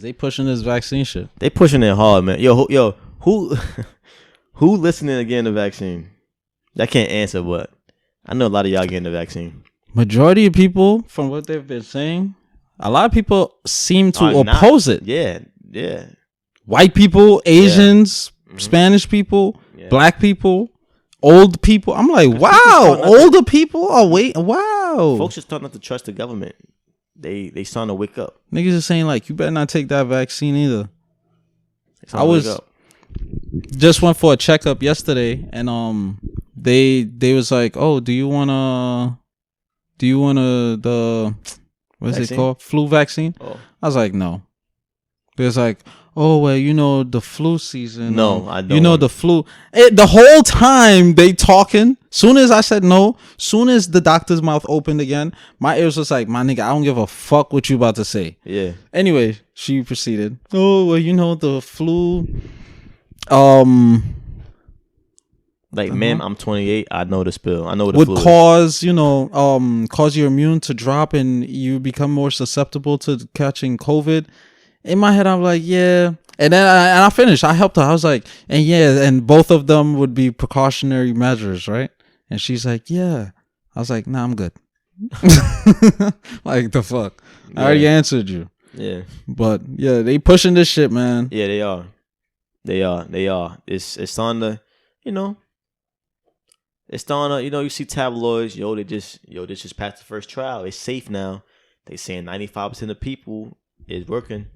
They pushing this vaccine shit. They pushing it hard, man. Yo, who who listening to getting the vaccine? I can't answer, but I know a lot of y'all getting the vaccine. Majority of people, from what they've been saying, a lot of people seem to oppose it. Yeah. White people, Asians, Spanish people, black people, old people. I'm like, wow, older people are wow. Folks are starting not to trust the government. They starting to wake up. Niggas are saying like, you better not take that vaccine either. Just went for a checkup yesterday, and they was like, oh, do you wanna the what's it called, flu vaccine? I was like, no. There's like, oh well, the flu season. No, I don't. The flu. The whole time they talking. Soon as I said no, soon as the doctor's mouth opened again, my ears was like, my nigga, I don't give a fuck what you about to say. Yeah. Anyway, she proceeded. Oh well, the flu. Like, ma'am, I'm 28. I know the spill. I know what the would flu cause your immune to drop and you become more susceptible to catching COVID. In my head, I'm like, yeah. And then I finished. I helped her. I was like, and both of them would be precautionary measures, right? And she's like, yeah. I was like, nah, I'm good. Like, the fuck? Yeah. I already answered you. Yeah. But, yeah, they pushing this shit, man. Yeah, they are. It's starting to, it's starting to, you see tabloids, this just passed the first trial. It's safe now. They saying 95% of people is working.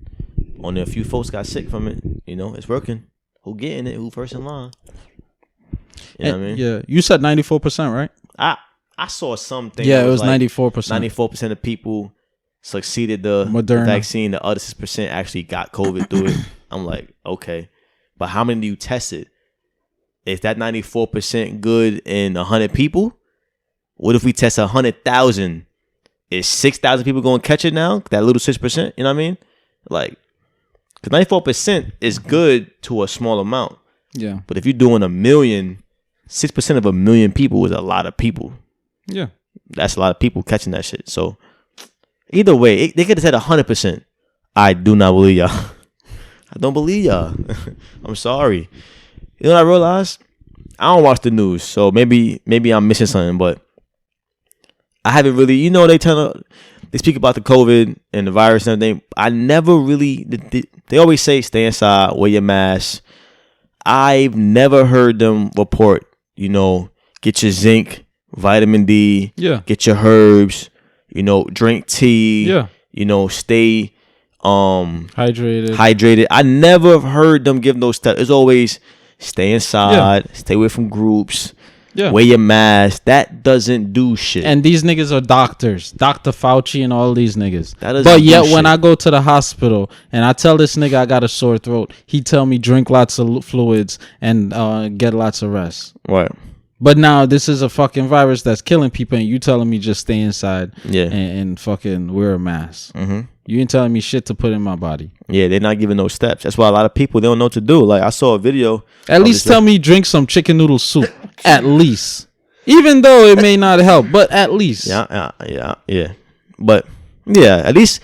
Only a few folks got sick from it. It's working. Who getting it? Who first in line? You know what I mean? Yeah. You said 94%, right? I saw something. Yeah, it was like 94%. 94% of people succeeded the vaccine. The other 6% actually got COVID through it. I'm like, okay. But how many do you tested? Is that 94% good in 100 people? What if we test 100,000? Is 6,000 people going to catch it now? That little 6%? You know what I mean? Like, because 94% is good to a small amount. Yeah. But if you're doing 1 million, 6% of 1 million people is a lot of people. Yeah. That's a lot of people catching that shit. So, either way, they could have said 100%. I do not believe y'all. I don't believe y'all. I'm sorry. You know what I realized? I don't watch the news, so maybe I'm missing something, but I haven't really, they speak about the COVID and the virus and everything. I never really, they always say stay inside, wear your mask. I've never heard them report, get your zinc, vitamin D, get your herbs, drink tea, stay hydrated. I never heard them give those steps. It's always stay inside, stay away from groups, wear your mask. That doesn't do shit. And these niggas are doctors, Dr. Fauci and all these niggas. But yet when I go to the hospital and I tell this nigga I got a sore throat, he tell me drink lots of fluids and get lots of rest. Right. But now this is a fucking virus that's killing people, and you telling me just stay inside and fucking wear a mask. Mm-hmm. You ain't telling me shit to put in my body. Yeah, they're not giving no steps. That's why a lot of people, they don't know what to do. Like, I saw a video. At least tell me drink some chicken noodle soup. At least. Even though it may not help, but at least. Yeah. But, yeah, at least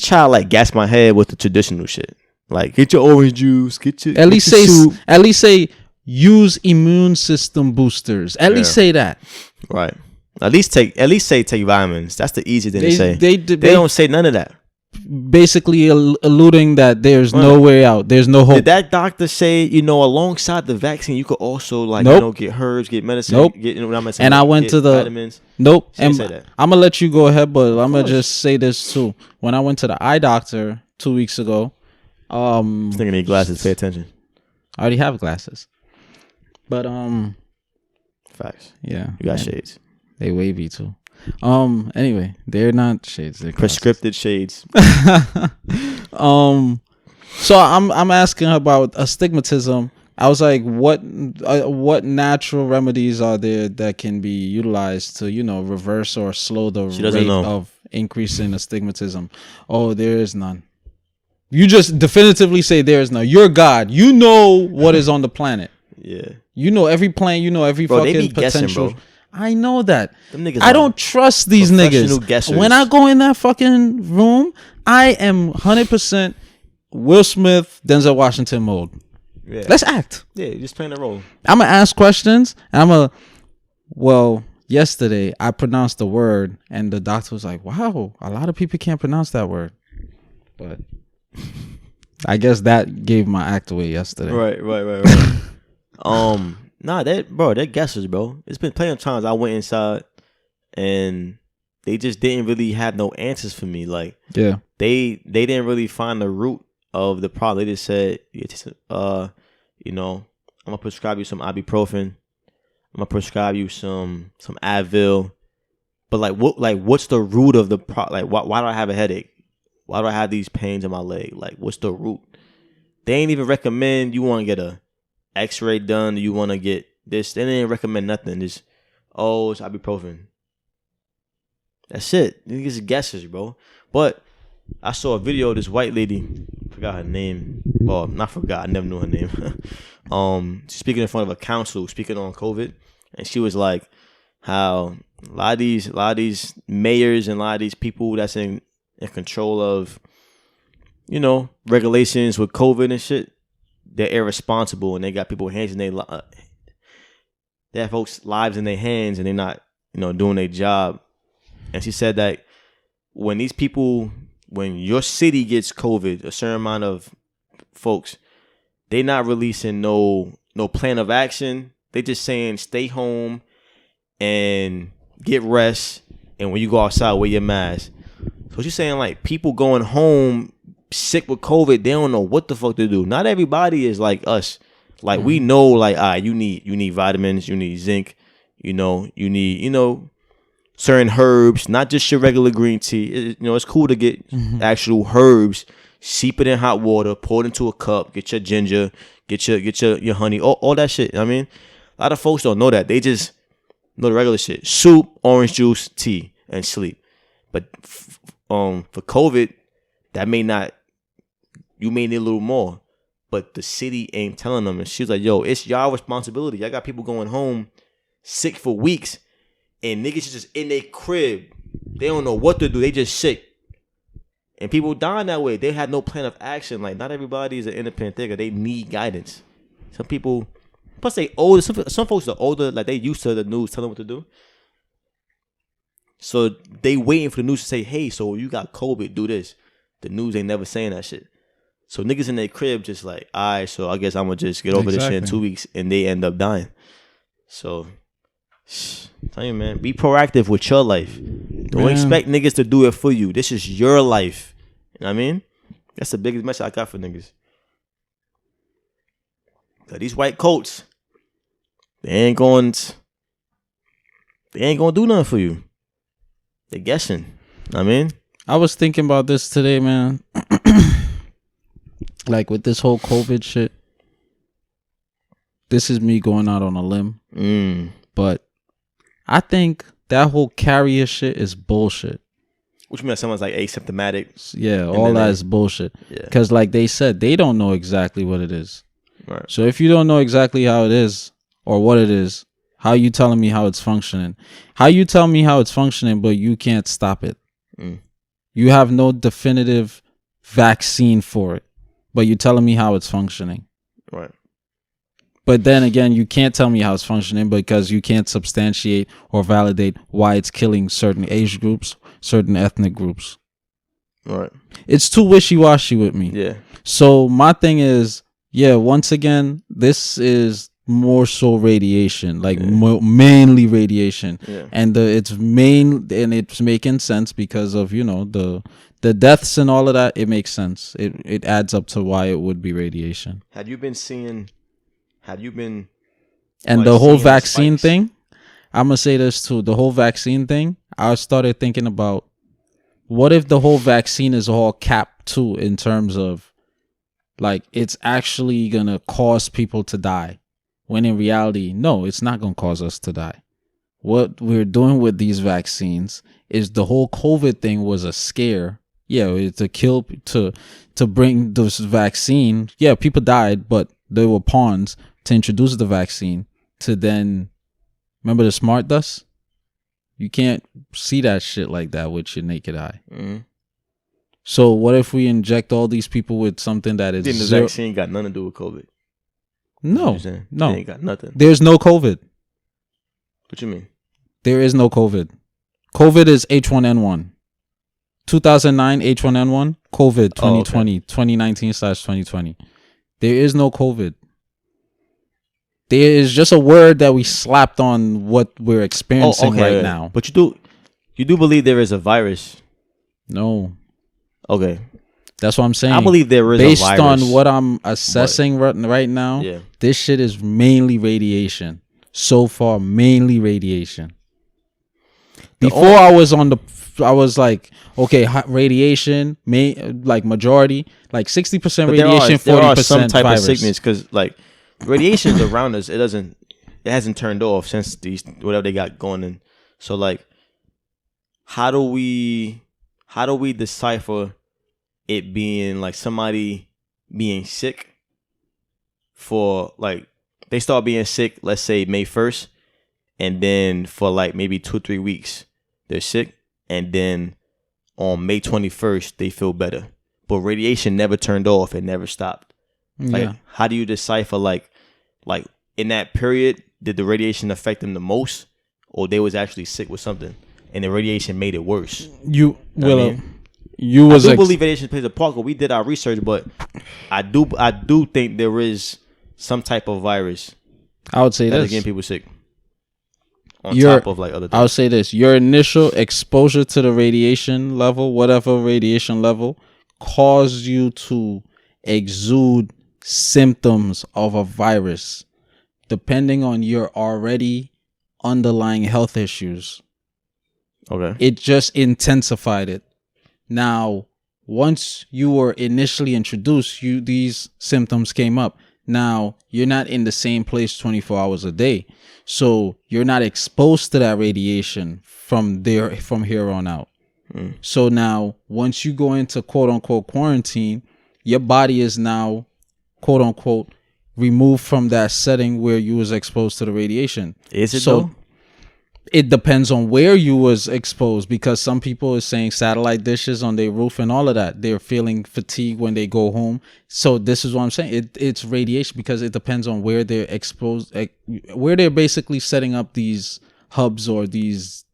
try to, like, gas my head with the traditional shit. Like, get your orange juice, get your soup. At least say use immune system boosters. At least say that. Right. At least say take vitamins. That's the easy thing to say. They don't say none of that. Basically alluding that there's no way out. There's no hope. Did that doctor say, alongside the vaccine, you could also get herbs, get medicine, and I went to the vitamins. Nope. And I'm gonna let you go ahead, but I'm gonna just say this too. When I went to the eye doctor 2 weeks ago, this nigga need glasses. Pay attention. I already have glasses. But facts. Yeah. You got shades. They wavy too. Anyway, they're not shades. They're prescripted shades. So I'm asking about astigmatism. I was like, what natural remedies are there that can be utilized to, reverse or slow the rate of increasing astigmatism? Oh, there is none. You just definitively say there is none. You're God. You know what is on the planet. Yeah. You know every plan. You know every fucking potential. Guessing, I know that. Them niggas I don't trust these niggas. Guessers. When I go in that fucking room, I am 100% Will Smith, Denzel Washington mode. Yeah. Let's act. Yeah, you're just playing the role. I'm gonna ask questions. And yesterday I pronounced the word, and the doctor was like, "Wow, a lot of people can't pronounce that word." But I guess that gave my act away yesterday. Right. They're guesses, bro. It's been plenty of times I went inside and they just didn't really have no answers for me. Like, yeah, they didn't really find the root of the problem. They just said, I'm gonna prescribe you some ibuprofen. I'm gonna prescribe you some Advil. But what's the root of the problem? Like, why do I have a headache? Why do I have these pains in my leg? Like, what's the root? They ain't even recommend you want to get a X-ray done. You want to get this? They didn't recommend nothing. Just it's ibuprofen. That's it. These guesses, bro. But I saw a video of this white lady. Forgot her name. Well, not forgot. I never knew her name. Speaking in front of a council, speaking on COVID, and she was like, how a lot of these mayors and a lot of these people that's in control of, regulations with COVID and shit, they're irresponsible and they got people's hands in they have folks' lives in their hands and they're not, doing their job. And she said that when your city gets COVID, a certain amount of folks, they not releasing no plan of action. They just saying stay home and get rest. And when you go outside, wear your mask. So she's saying like people going home sick with COVID, they don't know what the fuck to do. Not everybody is like us. Like we know, like you need vitamins, you need zinc, you need certain herbs, not just your regular green tea. It's cool to get actual herbs, steep it in hot water, pour it into a cup, get your ginger, get your honey, all that shit. I mean, a lot of folks don't know that. They just know the regular shit: soup, orange juice, tea, and sleep. But for COVID, that may not. You may need a little more, but the city ain't telling them. And she's like, "Yo, it's y'all responsibility. Y'all got people going home sick for weeks, and niggas just in their crib. They don't know what to do. They just sick, and people dying that way. They had no plan of action. Like, not everybody is an independent thinker. They need guidance. Some people, plus they older. Some folks are older. Like, they used to the news telling them what to do. So they waiting for the news to say, "Hey, so you got COVID, do this." The news ain't never saying that shit. So niggas in their crib just like, all right, so I guess I'm going to just get over this shit in 2 weeks. And they end up dying. So, tell you, man, be proactive with your life. Don't expect niggas to do it for you. This is your life. You know what I mean? That's the biggest message I got for niggas. These white coats, they ain't going to do nothing for you. They guessing. You know what I mean? I was thinking about this today, man. Like with this whole COVID shit, this is me going out on a limb. But I think that whole carrier shit is bullshit. Which means someone's like asymptomatic. Yeah, all that is bullshit. Because like they said, they don't know exactly what it is. Right. So if you don't know exactly how it is or what it is, how you telling me how it's functioning? How you tell me how it's functioning, but you can't stop it? You have no definitive vaccine for it, but you're telling me how it's functioning. Right. But then again, you can't tell me how it's functioning because you can't substantiate or validate why it's killing certain age groups, certain ethnic groups. Right. It's too wishy-washy with me. Yeah. So my thing is, once again, this is more so radiation, like mainly radiation. Yeah. And it's making sense because of, the deaths and all of that. It makes sense. It adds up to why it would be radiation. And the whole vaccine thing, I'm going to say this too. The whole vaccine thing, I started thinking about, what if the whole vaccine is all capped too, in terms of like it's actually going to cause people to die, when in reality, no, it's not going to cause us to die. What we're doing with these vaccines is the whole COVID thing was a scare. Yeah, to kill, to bring this vaccine. Yeah, people died, but they were pawns to introduce the vaccine to then, remember the smart dust? You can't see that shit like that with your naked eye. So what if we inject all these people with something that is the vaccine got nothing to do with COVID? No, no, it ain't got nothing. There's no COVID. What you mean? There is no COVID. COVID is H1N1. 2009 H1N1. COVID 2020, 2019/2020. There is no COVID. There is just a word that we slapped on what we're experiencing right now. But you do believe there is a virus? No. Okay. That's what I'm saying. I believe there is based a virus. on what I'm assessing right now. Yeah. This shit is mainly radiation. So far, mainly radiation. Before I was like, okay, radiation, like majority, like 60% radiation, 40% there are some type virus. of sickness because like radiation is around us. It hasn't turned off since these whatever they got going in. So like, how do we decipher it being like somebody being sick for like they start being sick, let's say May 1st, and then for like maybe 2-3 weeks they're sick, and then on May 21st they feel better, but radiation never turned off and never stopped. Like, how do you decipher like in that period did the radiation affect them the most, or they was actually sick with something and the radiation made it worse? I do believe radiation plays a part. We did our research, but I do think there is some type of virus. I would say that's getting people sick. On top of like other things. I would say this: your initial exposure to the radiation level, whatever radiation level, caused you to exude symptoms of a virus, depending on your already underlying health issues. Okay. It just intensified it. Now, once you were initially introduced, these symptoms came up. Now, you're not in the same place 24 hours a day. So you're not exposed to that radiation from here on out. So now, once you go into quote unquote quarantine, your body is now quote unquote removed from that setting where you was exposed to the radiation. Is it so? It depends on where you was exposed, because some people are saying satellite dishes on their roof and all of that. They're feeling fatigue when they go home. So this is what I'm saying. It's radiation because it depends on where they're exposed, where they're basically setting up these hubs or these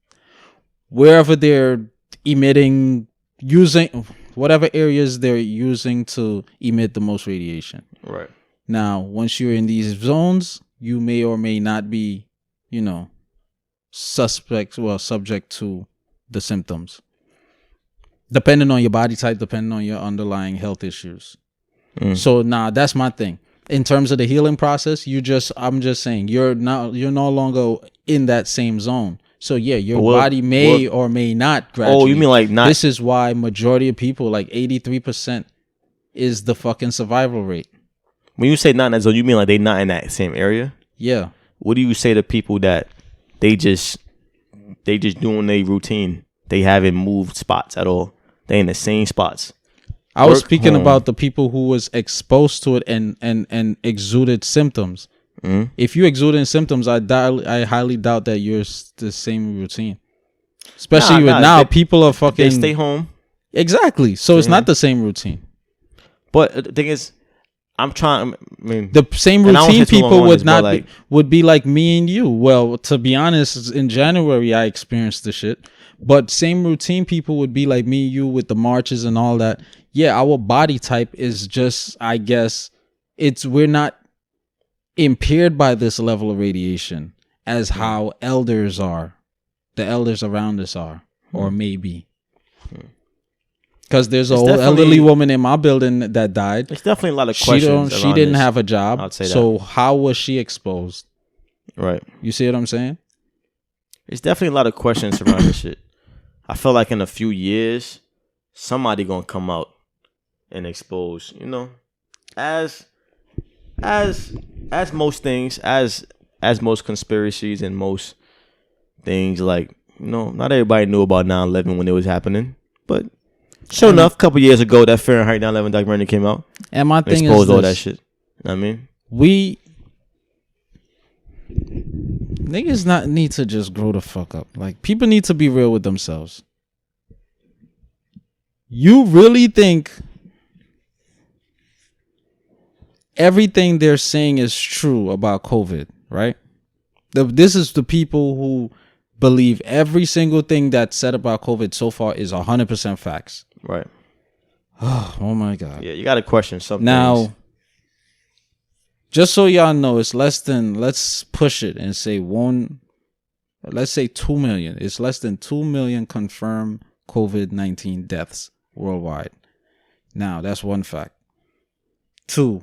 wherever they're emitting, using whatever areas they're using to emit the most radiation. Right. Now, once you're in these zones, you may or may not be, subject to the symptoms, depending on your body type, depending on your underlying health issues. So that's my thing. In terms of the healing process, I'm just saying you're no longer in that same zone. So yeah, your body may or may not graduate. Oh, you mean like not? This is why majority of people, like 83%, is the fucking survival rate. When you say not in that zone, you mean like they not in that same area? Yeah. What do you say to people that they just doing their routine? They haven't moved spots at all. They in the same spots. I was speaking about the people who was exposed to it and exuded symptoms. Mm-hmm. If you exuding symptoms, I highly doubt that you're the same routine. Especially people are fucking. They stay home. Exactly. So it's not the same routine. But the thing is, the same routine people would be like me and you. Well, to be honest, in January I experienced the shit, but same routine people would be like me and you with the marches and all that. Yeah, our body type is just, I guess, we're not impaired by this level of radiation as how elders are, the elders around us are, or maybe. Because there's an elderly woman in my building that died. There's definitely a lot of questions. She didn't have a job. I'd say that. So how was she exposed? Right. You see what I'm saying? There's definitely a lot of questions around this shit. I feel like in a few years, somebody gonna come out and expose. As most things, as most conspiracies and most things, like not everybody knew about 9/11 when it was happening, but. Sure enough, a couple years ago, that Fahrenheit 9/11 documentary came out. And my thing exposed all that shit. You know what I mean? Niggas not need to just grow the fuck up. Like, people need to be real with themselves. You really think everything they're saying is true about COVID, right? This is the people who believe every single thing that's said about COVID so far is 100% facts. Right. Oh my God. Yeah, you got to question something. Now, just so y'all know, it's less than, let's push it and say let's say 2 million. It's less than 2 million confirmed COVID-19 deaths worldwide. Now, that's one fact. 2,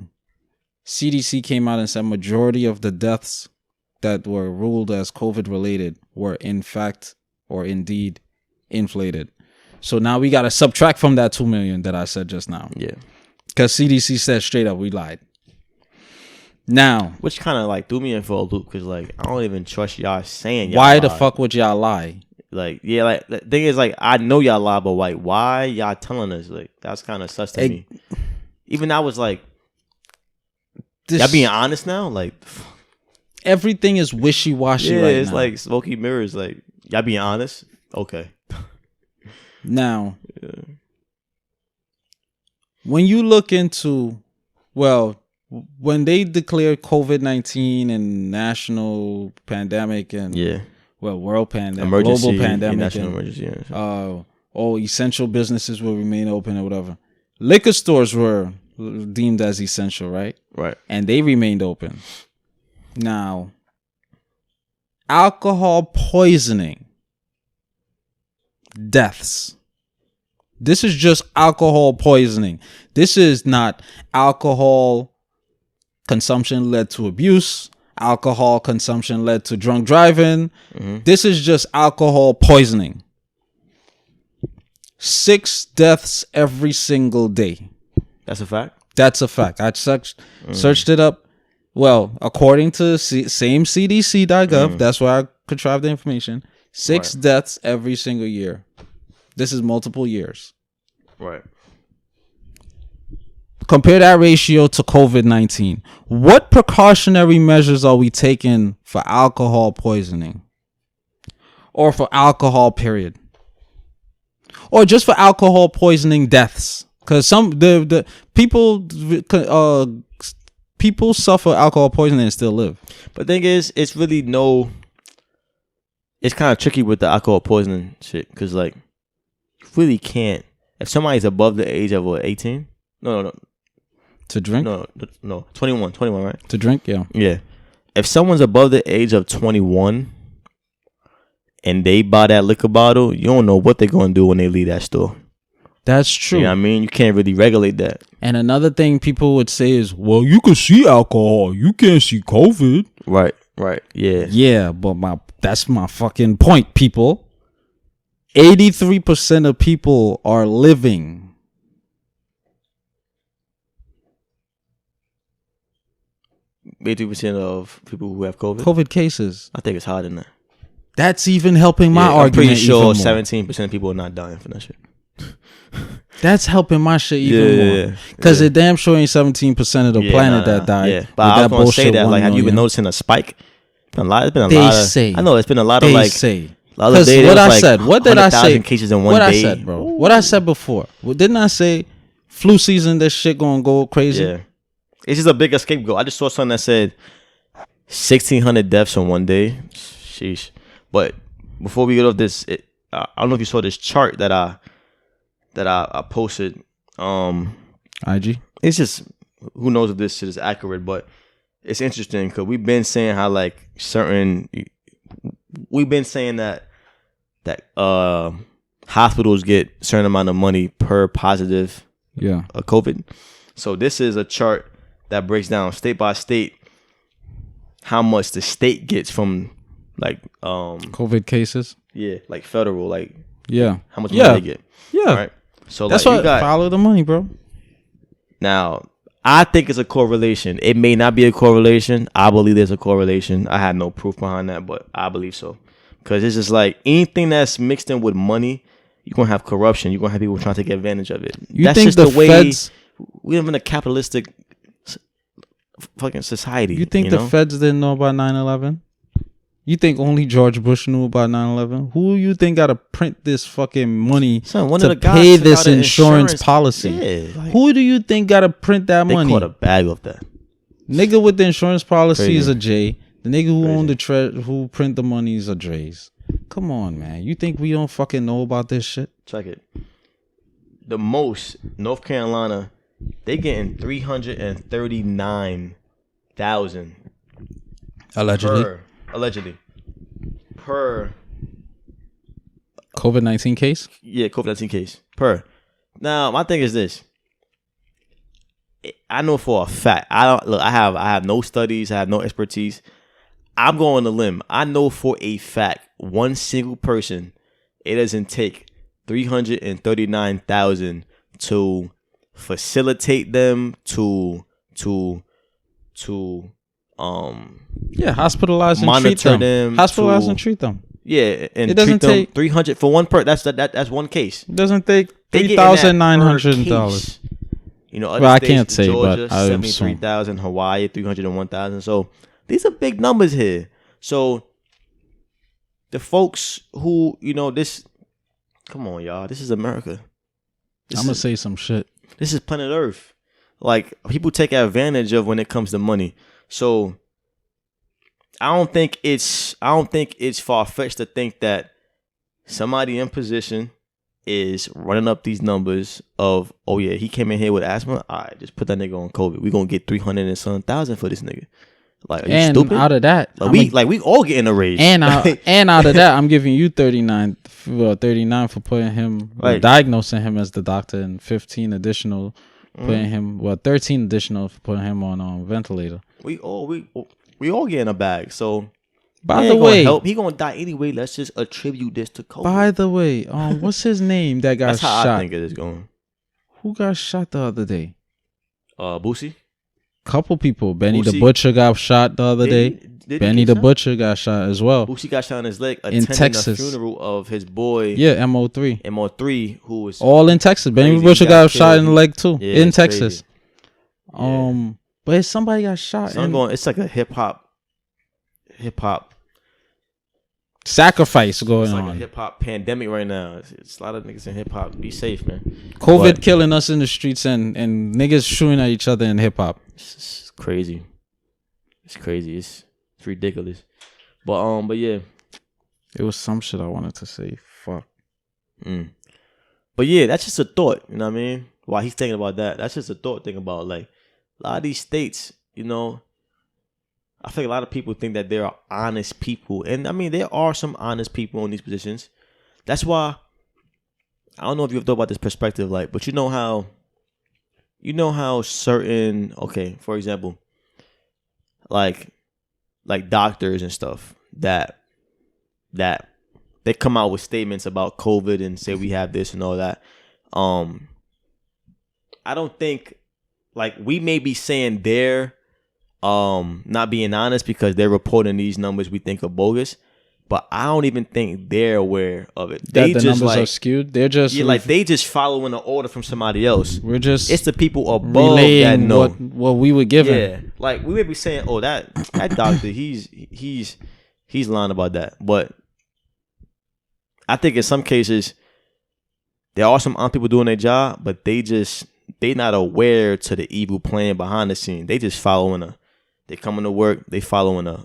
CDC came out and said majority of the deaths that were ruled as COVID related were in fact or indeed inflated. So now we got to subtract from that 2 million that I said just now. Yeah. Because CDC said straight up we lied. Now, which kind of like threw me in for a loop because like I don't even trust y'all saying y'all why lie. the fuck would y'all lie? Like, yeah, like the thing is like I know y'all lie, but like why y'all telling us? Like that's kind of sus to me. Even I was like, y'all being honest now? Like everything is wishy-washy right now. Yeah, it's like smoky mirrors. Like y'all being honest? Okay. Now, when you look into, well, when they declared COVID-19 and national pandemic and world pandemic, emergency, global pandemic, national emergency, all essential businesses will remain open or whatever. Liquor stores were deemed as essential, right? Right. And they remained open. Now, alcohol poisoning deaths. This is just alcohol poisoning. This is not alcohol consumption led to abuse. Alcohol consumption led to drunk driving. Mm-hmm. This is just alcohol poisoning. 6 deaths every single day. That's a fact? That's a fact. I searched it up. Well, according to same CDC.gov, that's where I contrived the information. 6 deaths every single year. This is multiple years. Right. Compare that ratio to COVID-19. What precautionary measures are we taking for alcohol poisoning? Or for alcohol, period? Or just for alcohol poisoning deaths? Because the people suffer alcohol poisoning and still live. But the thing is, it's really it's kind of tricky with the alcohol poisoning shit. Because, like, you really can't. If somebody's above the age of, 18? No. To drink? No. 21, right? To drink, yeah. Yeah. If someone's above the age of 21 and they buy that liquor bottle, you don't know what they're going to do when they leave that store. That's true. You know what I mean? You can't really regulate that. And another thing people would say is, well, you can see alcohol. You can't see COVID. Right. Yeah. Yeah, but that's my fucking point, people. 83% of people are living. %, of people who have COVID? COVID cases. I think it's higher than that. That's even helping my argument. I'm pretty sure 17% of people are not dying from that shit. That's helping my shit even more. Because it damn sure ain't 17% of the planet that died. Yeah, but I was going to say that, like, have you been noticing a spike? It's been a lot of... Say. I know, it's been a lot of, like... Say. Because what I said, what did I say? Cases in one day. I said, bro. What I said before. Well, didn't I say flu season, this shit gonna go crazy? Yeah. It's just a bigger scapegoat. I just saw something that said 1,600 deaths in one day. Sheesh. But before we get off this, I don't know if you saw this chart that I posted. IG? It's just, who knows if this shit is accurate, but it's interesting because we've been saying how, like, we've been saying that hospitals get a certain amount of money per positive COVID. So this is a chart that breaks down state by state how much the state gets from, like, COVID cases. Yeah, like federal, like, how much money they get. Yeah, right. So that's why follow the money, bro. Now, I think it's a correlation. It may not be a correlation. I believe there's a correlation. I have no proof behind that, but I believe so. Because it's just like anything that's mixed in with money, you're going to have corruption. You're going to have people trying to take advantage of it. That's think just the way feds, we live in a capitalistic fucking society. You think the feds didn't know about 9/11? You think only George Bush knew about 9/11? Who you think got to print this fucking money to pay this insurance policy? Yeah, like, who do you think got to print that money? They caught a bag of that. Nigga with the insurance policy is a J. The nigga who owned the who print the money is a J's. Come on, man. You think we don't fucking know about this shit? Check it. The most, North Carolina, they getting 339,000 allegedly per COVID-19 case. Yeah, COVID-19 case per. Now my thing is this. I know for a fact. I have no studies. I have no expertise. I'm going on a limb. I know for a fact one single person. It doesn't take 339,000 to facilitate them to hospitalize and treat them. Hospitalize and treat them. Yeah, and it doesn't take 300 for one per. That's one case. It doesn't take $3,900. You know, well, I can't say, Georgia, but 73,000, Hawaii 301,000. So these are big numbers here. So the folks who, you know, this, come on, y'all, this is America. I'm gonna say some shit. This is planet Earth. Like, people take advantage of when it comes to money. So I don't think it's far fetched to think that somebody in position is running up these numbers of, oh yeah, he came in here with asthma. All right, just put that nigga on COVID. We gonna get 300 and some thousand for this nigga. Like, are you stupid? Out of that, we all getting a raise. And out of that, I'm giving you 39 for putting him, diagnosing him as the doctor, and 15 additional putting him, 13 additional for putting him on ventilator. We all getting a bag. So by the way, he gonna die anyway. Let's just attribute this to COVID. By the way, what's his name that got shot? That's how I think it is going. Who got shot the other day? Boosie. Couple people. Benny the Butcher got shot the other day. Benny the Butcher got shot as well. Boosie got shot in his leg in Texas. The funeral of his boy. Yeah, MO3. MO3, who was all in Texas. Benny the Butcher got shot in the leg too. Yeah, in Texas. Crazy. But somebody got shot. It's like a hip hop sacrifice going on. It's like a hip hop pandemic right now. It's a lot of niggas in hip hop. Be safe, man. COVID killing us in the streets and niggas shooting at each other in hip hop. It's crazy. It's crazy. It's ridiculous. But yeah. It was some shit I wanted to say. Fuck. But yeah, that's just a thought. You know what I mean? While he's thinking about that, that's just a thought. Thinking about like a lot of these states, you know. I think a lot of people think that there are honest people. And I mean, there are some honest people in these positions. That's why, I don't know if you've thought about this perspective, like, but you know how certain, okay, for example, like doctors and stuff that they come out with statements about COVID and say we have this and all that. I don't think, like, we may be saying they're not being honest because they're reporting these numbers we think are bogus, but I don't even think they're aware of it. The numbers are skewed. They're just they just following the order from somebody else. It's the people above that know what we were given. Yeah, like we would be saying, oh, that doctor, he's lying about that. But I think in some cases there are some honest people doing their job, but they not aware to the evil plan behind the scene. They just following they coming to work, they following a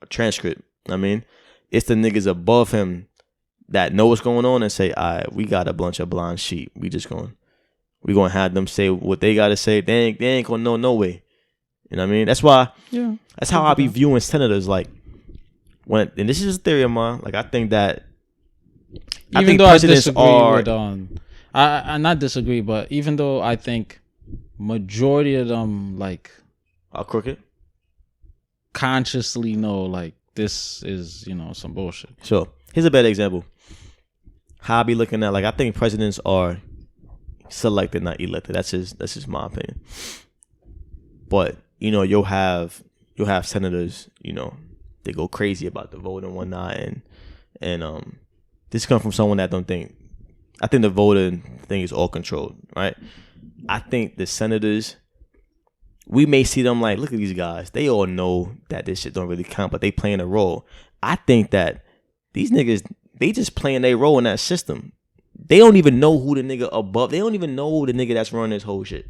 transcript. I mean, it's the niggas above him that know what's going on and say, all right, we got a bunch of blind sheep. We gonna have them say what they gotta say. They ain't gonna know no way. You know what I mean? That's why. Yeah. That's how I be viewing senators. Like, and this is a theory of mine. Like, I think that. Even though presidents I not disagree, but even though I think majority of them like are crooked, consciously know like this is, you know, some bullshit. Sure. Here's a better example. How I be looking at, like, I think presidents are selected, not elected. That's just my opinion. But, you know, you'll have senators, you know, they go crazy about the vote and whatnot, and this comes from someone that don't think. I think the voting thing is all controlled, right? I think the senators, we may see them like, look at these guys. They all know that this shit don't really count, but they playing a role. I think that these niggas, they just playing their role in that system. They don't even know who the nigga above. They don't even know the nigga that's running this whole shit.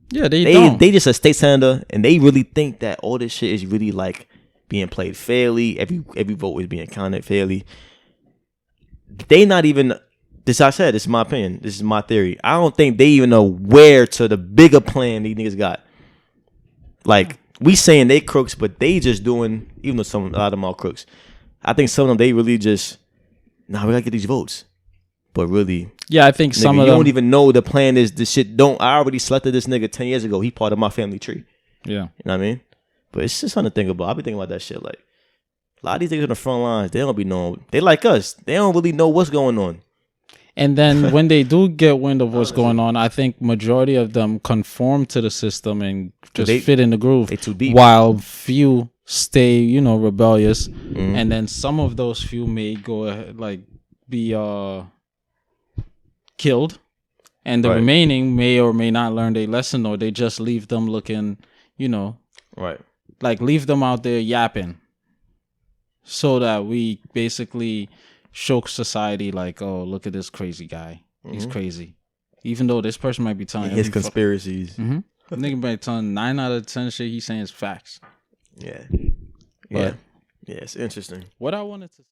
Yeah, they don't. They just a state senator, and they really think that all this shit is really like being played fairly. Every vote is being counted fairly. They not even. This I said. This is my opinion. This is my theory. I don't think they even know where to the bigger plan these niggas got. Like we saying they crooks, but they just doing. Even though a lot of them are crooks, I think some of them they really just. Nah, we gotta get these votes. But really, yeah, I think some of them don't even know the plan is this shit. I already selected this nigga 10 years ago. He part of my family tree. Yeah, you know what I mean. But it's just something to think about. I be thinking about that shit. Like a lot of these niggas on the front lines, they don't be knowing. They like us. They don't really know what's going on. And then when they do get wind of what's going on, I think majority of them conform to the system and just fit in the groove. They too deep. While few stay, rebellious, and then some of those few may go ahead, like be killed, and the remaining may or may not learn their lesson, or they just leave them looking, like leave them out there yapping, so that we basically show society like, oh, look at this crazy guy, he's crazy, even though this person might be telling his conspiracies. Nigga might be telling 9 out of 10 shit he's saying is facts. Yeah, it's interesting. What I wanted to